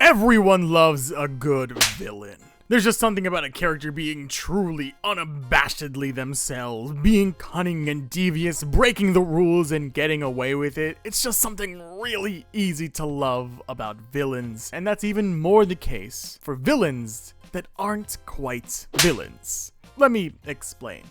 Everyone loves a good villain. There's just something about a character being truly unabashedly themselves, being cunning and devious, breaking the rules and getting away with it. It's just something really easy to love about villains, and that's even more the case for villains that aren't quite villains. Let me explain.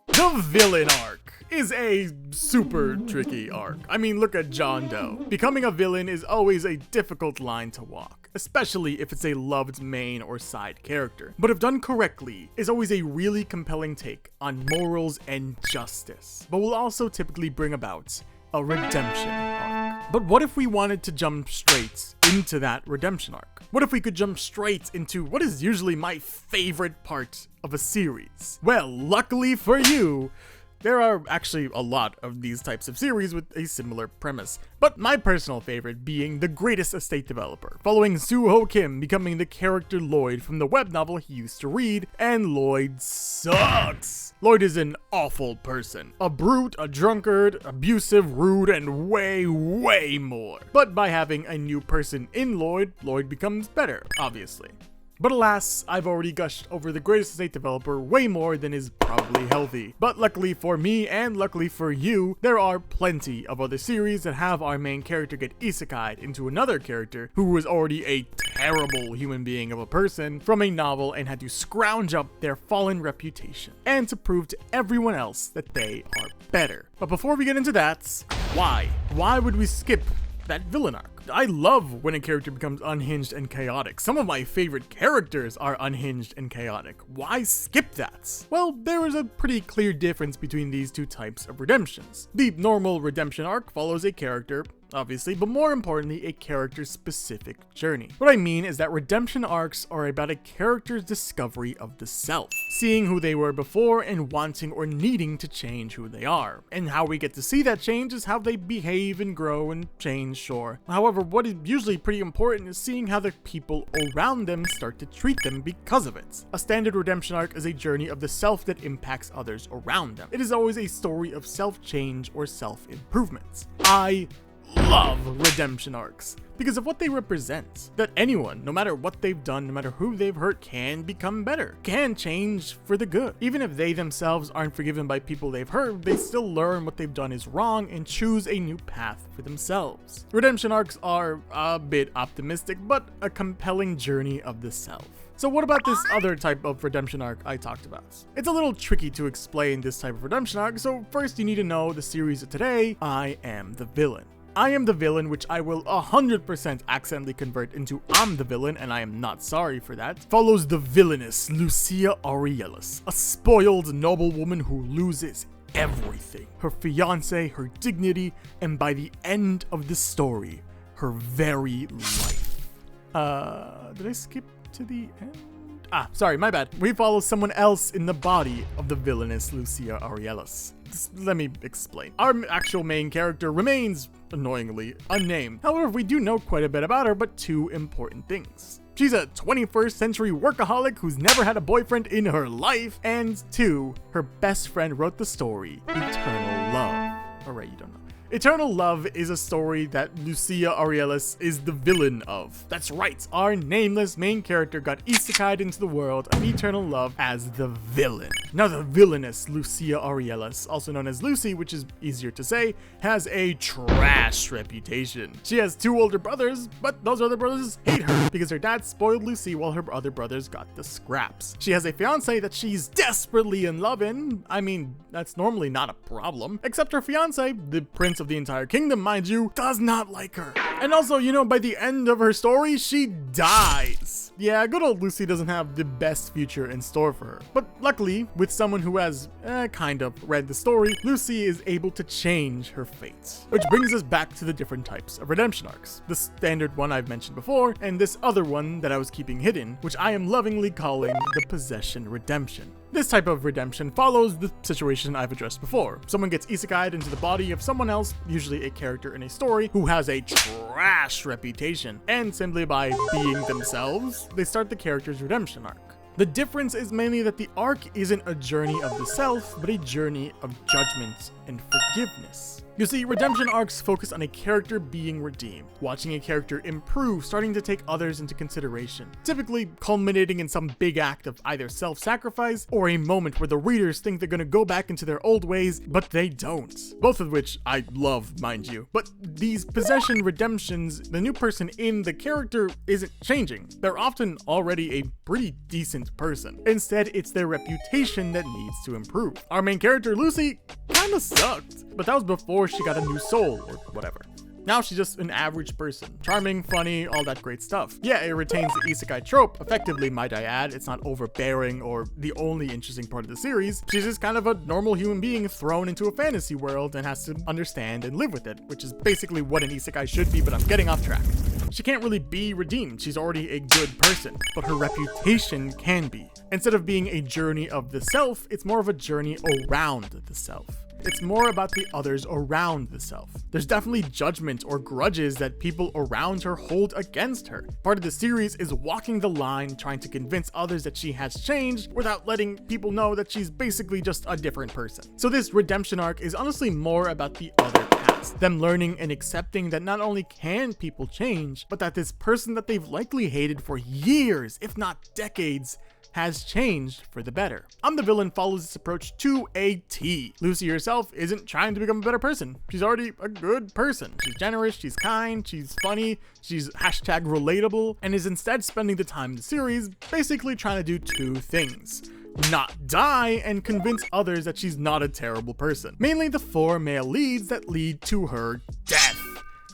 The villain arc is a super tricky arc. I mean, look at John Doe. Becoming a villain is always a difficult line to walk, especially if it's a loved main or side character. But if done correctly, is always a really compelling take on morals and justice, but will also typically bring about a redemption arc. But what if we wanted to jump straight into that redemption arc? What if we could jump straight into what is usually my favorite part of a series? Well, luckily for you, there are actually a lot of these types of series with a similar premise, but my personal favorite being The Greatest Estate Developer, following Soo-Ho Kim becoming the character Lloyd from the web novel he used to read, and Lloyd sucks! Lloyd is an awful person. A brute, a drunkard, abusive, rude, and way more. But by having a new person in Lloyd, Lloyd becomes better, obviously. But alas, I've already gushed over The Greatest Estate Developer way more than is probably healthy. But luckily for me, and luckily for you, there are plenty of other series that have our main character get isekai into another character who was already a terrible human being of a person from a novel and had to scrounge up their fallen reputation, and to prove to everyone else that they are better. But before we get into that, why? Why would we skip that villain arc? I love when a character becomes unhinged and chaotic. Some of my favorite characters are unhinged and chaotic. Why skip that? Well, there is a pretty clear difference between these two types of redemptions. The normal redemption arc follows a character, obviously, but more importantly, a character's specific journey. What I mean is that redemption arcs are about a character's discovery of the self, seeing who they were before and wanting or needing to change who they are. And how we get to see that change is how they behave and grow and change, sure. However, what is usually pretty important is seeing how the people around them start to treat them because of it. A standard redemption arc is a journey of the self that impacts others around them. It is always a story of self-change or self-improvement. I love redemption arcs because of what they represent. That anyone, no matter what they've done, no matter who they've hurt, can become better, can change for the good. Even if they themselves aren't forgiven by people they've hurt, they still learn what they've done is wrong and choose a new path for themselves. Redemption arcs are a bit optimistic, but a compelling journey of the self. So what about this other type of redemption arc I talked about? It's a little tricky to explain this type of redemption arc, so first you need to know the series of today, I Am the Villain. I Am the Villain, which I will 100% accidentally convert into I'm the Villain, and I am not sorry for that, follows the villainous Lucia Aurelius, a spoiled noblewoman who loses everything. Her fiancé, her dignity, and by the end of the story, her very life. Did I skip to the end? Sorry, my bad. We follow someone else in the body of the villainous Lucia Aurelius. Let me explain. Our actual main character remains, annoyingly, unnamed. However, we do know quite a bit about her, but two important things. She's a 21st century workaholic who's never had a boyfriend in her life, and two, her best friend wrote the story, Eternal Love. Alright, you don't know. Eternal Love is a story that Lucia Aurelius is the villain of. That's right, our nameless main character got isekai'd into the world of Eternal Love as the villain. Now the villainous Lucia Aurelius, also known as Lucy, which is easier to say, has a trash reputation. She has two older brothers, but those other brothers hate her because her dad spoiled Lucy while her other brothers got the scraps. She has a fiancé that she's desperately in love in. I mean, that's normally not a problem, except her fiancé, the prince of the entire kingdom, mind you, does not like her. And also, you know, by the end of her story, she dies. Yeah, good old Lucy doesn't have the best future in store for her. But luckily, with someone who has kind of read the story, Lucy is able to change her fate. Which brings us back to the different types of redemption arcs. The standard one I've mentioned before, and this other one that I was keeping hidden, which I am lovingly calling the possession redemption. This type of redemption follows the situation I've addressed before. Someone gets isekai'd into the body of someone else, usually a character in a story, who has a trash reputation, and simply by being themselves, they start the character's redemption arc. The difference is mainly that the arc isn't a journey of the self, but a journey of judgment and forgiveness. You see, redemption arcs focus on a character being redeemed, watching a character improve, starting to take others into consideration, typically culminating in some big act of either self-sacrifice or a moment where the readers think they're gonna go back into their old ways, but they don't. Both of which I love, mind you. But these possession redemptions, the new person in the character isn't changing. They're often already a pretty decent person. Instead, it's their reputation that needs to improve. Our main character, Lucy, kinda sucked, but that was before she got a new soul or whatever. Now she's just an average person. Charming, funny, all that great stuff. Yeah, it retains the isekai trope, effectively, might I add. It's not overbearing or the only interesting part of the series. She's just kind of a normal human being thrown into a fantasy world and has to understand and live with it, which is basically what an isekai should be, but I'm getting off track. She can't really be redeemed. She's already a good person, but her reputation can be. Instead of being a journey of the self, it's more of a journey around the self. It's more about the others around the self. There's definitely judgment or grudges that people around her hold against her. Part of the series is walking the line, trying to convince others that she has changed without letting people know that she's basically just a different person. So this redemption arc is honestly more about the other cast, them learning and accepting that not only can people change, but that this person that they've likely hated for years, if not decades, has changed for the better. I'm the Villain follows this approach to a T. Lucy herself isn't trying to become a better person. She's already a good person. She's generous, she's kind, she's funny, she's hashtag relatable, and is instead spending the time in the series basically trying to do two things: not die and convince others that she's not a terrible person. Mainly the four male leads that lead to her death: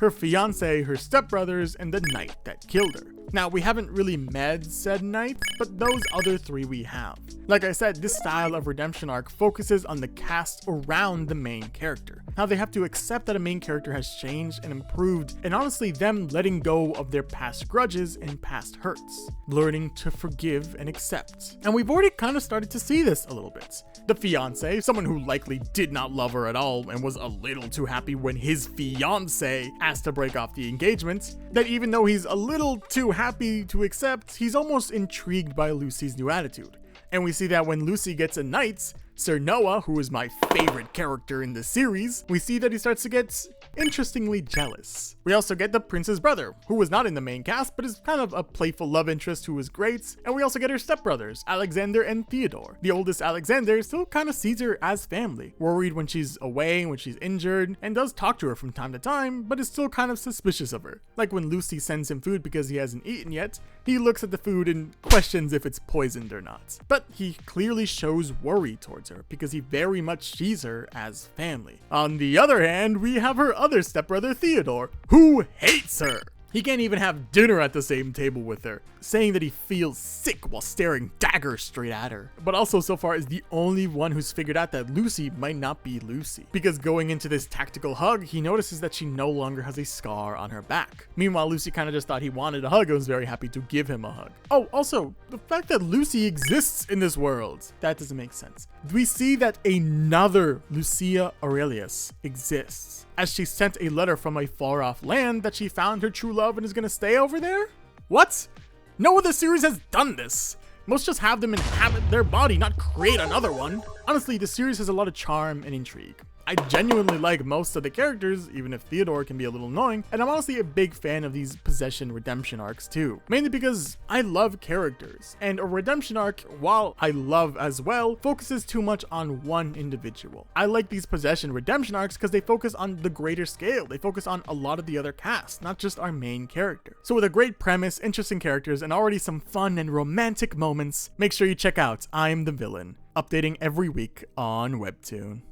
her fiance, her stepbrothers, and the knight that killed her. Now, we haven't really met said knights, but those other three we have. Like I said, this style of redemption arc focuses on the cast around the main character. How they have to accept that a main character has changed and improved, and honestly them letting go of their past grudges and past hurts. Learning to forgive and accept. And we've already kind of started to see this a little bit. The fiance, someone who likely did not love her at all and was a little too happy when his fiance asked to break off the engagement, that even though he's a little too happy to accept, he's almost intrigued by Lucy's new attitude. And we see that when Lucy gets a knight, Sir Noah, who is my favorite character in the series, we see that he starts to get interestingly jealous. We also get the prince's brother, who was not in the main cast, but is kind of a playful love interest who is great, and we also get her stepbrothers, Alexander and Theodore. The oldest, Alexander, still kind of sees her as family, worried when she's away, when she's injured, and does talk to her from time to time, but is still kind of suspicious of her. Like when Lucy sends him food because he hasn't eaten yet, he looks at the food and questions if it's poisoned or not. But he clearly shows worry towards her, because he very much sees her as family. On the other hand, we have her other stepbrother, Theodore, who hates her. He can't even have dinner at the same table with her, saying that he feels sick while staring daggers straight at her. But also so far is the only one who's figured out that Lucy might not be Lucy, because going into this tactical hug, he notices that she no longer has a scar on her back. Meanwhile, Lucy kind of just thought he wanted a hug and was very happy to give him a hug. Oh, also, the fact that Lucy exists in this world, that doesn't make sense. We see that another Lucia Aurelius exists, as she sent a letter from a far-off land that she found her true love and is gonna stay over there? What? No other series has done this. Most just have them inhabit their body, not create another one. Honestly, the series has a lot of charm and intrigue. I genuinely like most of the characters, even if Theodore can be a little annoying, and I'm honestly a big fan of these possession redemption arcs too. Mainly because I love characters, and a redemption arc, while I love as well, focuses too much on one individual. I like these possession redemption arcs because they focus on the greater scale. They focus on a lot of the other cast, not just our main character. So with a great premise, interesting characters, and already some fun and romantic moments, make sure you check out I'm the Villain, updating every week on Webtoon.